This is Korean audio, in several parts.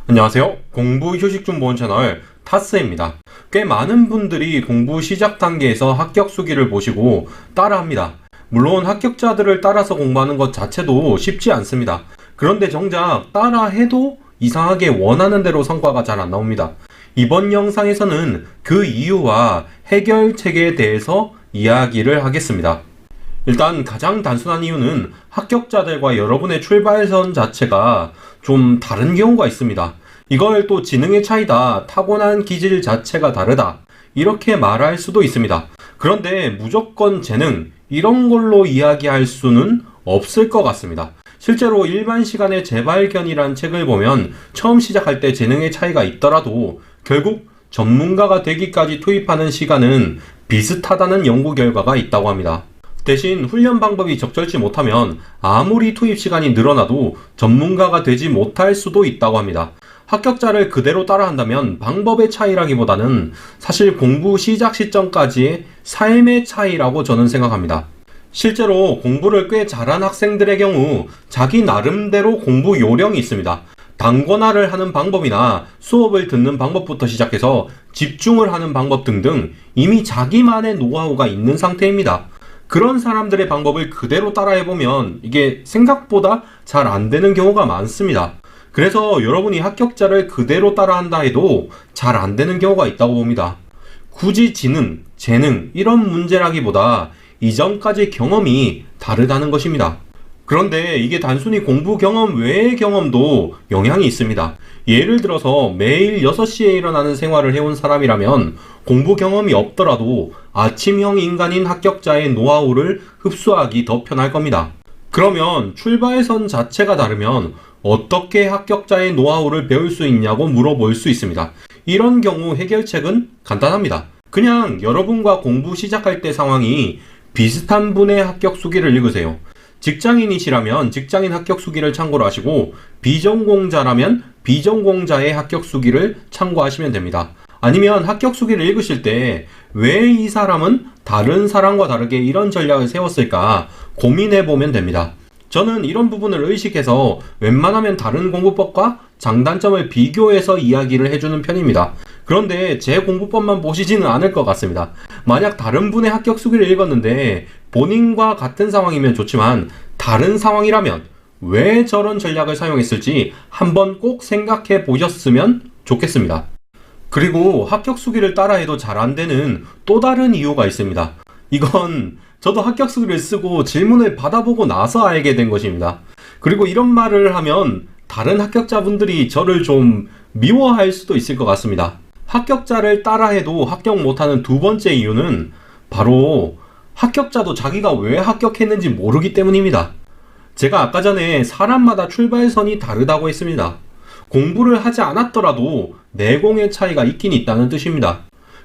안녕하세요. 공부 휴식 중 보는 채널 타스입니다. 꽤 많은 분들이 공부 시작 단계에서 합격 수기를 보시고 따라합니다. 물론 합격자들을 따라서 공부하는 것 자체도 쉽지 않습니다. 그런데 정작 따라해도 이상하게 원하는 대로 성과가 잘 안 나옵니다. 이번 영상에서는 그 이유와 해결책에 대해서 이야기를 하겠습니다. 일단 가장 단순한 이유는 합격자들과 여러분의 출발선 자체가 좀 다른 경우가 있습니다. 이걸 또 지능의 차이다, 타고난 기질 자체가 다르다, 이렇게 말할 수도 있습니다. 그런데 무조건 재능, 이런 걸로 이야기할 수는 없을 것 같습니다. 실제로 일반 시간의 재발견이란 책을 보면 처음 시작할 때 재능의 차이가 있더라도 결국 전문가가 되기까지 투입하는 시간은 비슷하다는 연구 결과가 있다고 합니다. 대신 훈련 방법이 적절치 못하면 아무리 투입 시간이 늘어나도 전문가가 되지 못할 수도 있다고 합니다. 합격자를 그대로 따라한다면 방법의 차이라기보다는 사실 공부 시작 시점까지의 삶의 차이라고 저는 생각합니다. 실제로 공부를 꽤 잘한 학생들의 경우 자기 나름대로 공부 요령이 있습니다. 단권화를 하는 방법이나 수업을 듣는 방법부터 시작해서 집중을 하는 방법 등등 이미 자기만의 노하우가 있는 상태입니다. 그런 사람들의 방법을 그대로 따라해보면 이게 생각보다 잘 안 되는 경우가 많습니다. 그래서 여러분이 합격자를 그대로 따라한다 해도 잘 안 되는 경우가 있다고 봅니다. 굳이 지능, 재능 이런 문제라기보다 이전까지 경험이 다르다는 것입니다. 그런데 이게 단순히 공부 경험 외의 경험도 영향이 있습니다. 예를 들어서 매일 6시에 일어나는 생활을 해온 사람이라면 공부 경험이 없더라도 아침형 인간인 합격자의 노하우를 흡수하기 더 편할 겁니다. 그러면 출발선 자체가 다르면 어떻게 합격자의 노하우를 배울 수 있냐고 물어볼 수 있습니다. 이런 경우 해결책은 간단합니다. 그냥 여러분과 공부 시작할 때 상황이 비슷한 분의 합격 수기를 읽으세요. 직장인이시라면 직장인 합격 수기를 참고로 하시고 비전공자라면 비전공자의 합격 수기를 참고하시면 됩니다. 아니면 합격 수기를 읽으실 때 왜 이 사람은 다른 사람과 다르게 이런 전략을 세웠을까 고민해 보면 됩니다. 저는 이런 부분을 의식해서 웬만하면 다른 공부법과 장단점을 비교해서 이야기를 해주는 편입니다. 그런데 제 공부법만 보시지는 않을 것 같습니다. 만약 다른 분의 합격 수기를 읽었는데 본인과 같은 상황이면 좋지만 다른 상황이라면 왜 저런 전략을 사용했을지 한번 꼭 생각해 보셨으면 좋겠습니다. 그리고 합격 수기를 따라해도 잘 안 되는 또 다른 이유가 있습니다. 이건 저도 합격 수기를 쓰고 질문을 받아보고 나서 알게 된 것입니다. 그리고 이런 말을 하면 다른 합격자분들이 저를 좀 미워할 수도 있을 것 같습니다. 합격자를 따라해도 합격 못하는 두 번째 이유는 바로 합격자도 자기가 왜 합격했는지 모르기 때문입니다. 제가 아까 전에 사람마다 출발선이 다르다고 했습니다. 공부를 하지 않았더라도 내공의 차이가 있긴 있다는 뜻입니다.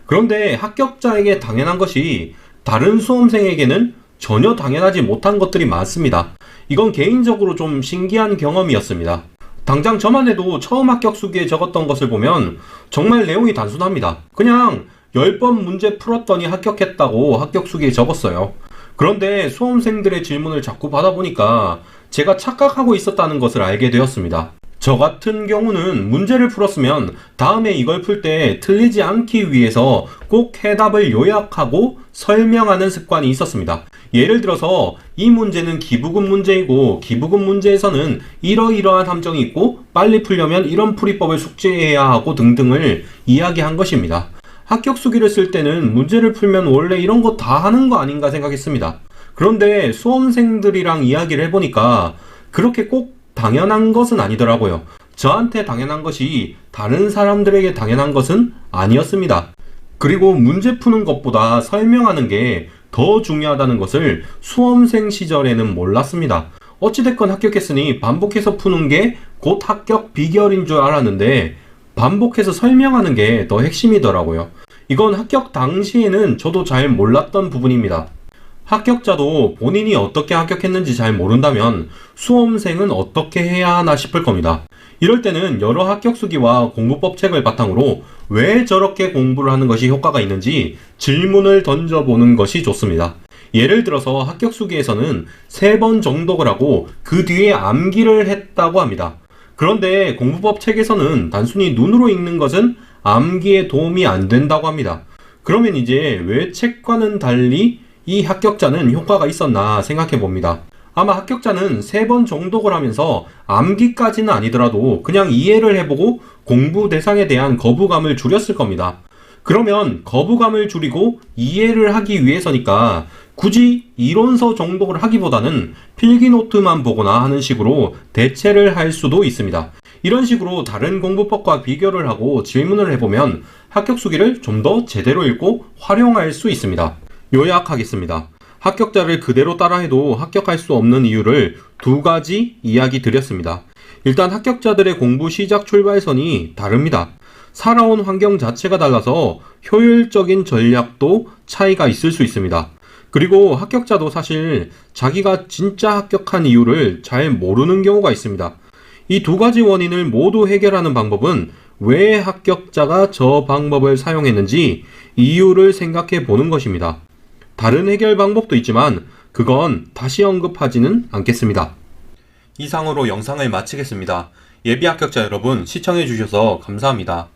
그런데 합격자에게 당연한 것이 다른 수험생에게는 전혀 당연하지 못한 것들이 많습니다. 이건 개인적으로 좀 신기한 경험이었습니다. 당장 저만 해도 처음 합격 수기에 적었던 것을 보면 정말 내용이 단순합니다. 그냥 10번 문제 풀었더니 합격했다고 합격 수기에 적었어요. 그런데 수험생들의 질문을 자꾸 받아보니까 제가 착각하고 있었다는 것을 알게 되었습니다. 저 같은 경우는 문제를 풀었으면 다음에 이걸 풀 때 틀리지 않기 위해서 꼭 해답을 요약하고 설명하는 습관이 있었습니다. 예를 들어서 이 문제는 기부금 문제이고 기부금 문제에서는 이러이러한 함정이 있고 빨리 풀려면 이런 풀이법을 숙지해야 하고 등등을 이야기한 것입니다. 합격 수기를 쓸 때는 문제를 풀면 원래 이런 거 다 하는 거 아닌가 생각했습니다. 그런데 수험생들이랑 이야기를 해보니까 그렇게 꼭 당연한 것은 아니더라고요. 저한테 당연한 것이 다른 사람들에게 당연한 것은 아니었습니다. 그리고 문제 푸는 것보다 설명하는 게 더 중요하다는 것을 수험생 시절에는 몰랐습니다. 어찌됐건 합격했으니 반복해서 푸는 게 곧 합격 비결인 줄 알았는데 반복해서 설명하는 게 더 핵심이더라고요. 이건 합격 당시에는 저도 잘 몰랐던 부분입니다. 합격자도 본인이 어떻게 합격했는지 잘 모른다면 수험생은 어떻게 해야 하나 싶을 겁니다. 이럴 때는 여러 합격 수기와 공부법 책을 바탕으로 왜 저렇게 공부를 하는 것이 효과가 있는지 질문을 던져보는 것이 좋습니다. 예를 들어서 합격 수기에서는 3번 정독을 하고 그 뒤에 암기를 했다고 합니다. 그런데 공부법 책에서는 단순히 눈으로 읽는 것은 암기에 도움이 안 된다고 합니다. 그러면 이제 왜 책과는 달리 이 합격자는 효과가 있었나 생각해 봅니다. 아마 합격자는 3번 정독을 하면서 암기까지는 아니더라도 그냥 이해를 해보고 공부 대상에 대한 거부감을 줄였을 겁니다. 그러면 거부감을 줄이고 이해를 하기 위해서니까 굳이 이론서 정독을 하기보다는 필기노트만 보거나 하는 식으로 대체를 할 수도 있습니다. 이런 식으로 다른 공부법과 비교를 하고 질문을 해보면 합격 수기를 좀 더 제대로 읽고 활용할 수 있습니다. 요약하겠습니다. 합격자를 그대로 따라해도 합격할 수 없는 이유를 2가지 이야기 드렸습니다. 일단 합격자들의 공부 시작 출발선이 다릅니다. 살아온 환경 자체가 달라서 효율적인 전략도 차이가 있을 수 있습니다. 그리고 합격자도 사실 자기가 진짜 합격한 이유를 잘 모르는 경우가 있습니다. 이 2가지 원인을 모두 해결하는 방법은 왜 합격자가 저 방법을 사용했는지 이유를 생각해 보는 것입니다. 다른 해결 방법도 있지만 그건 다시 언급하지는 않겠습니다. 이상으로 영상을 마치겠습니다. 예비 합격자 여러분 시청해 주셔서 감사합니다.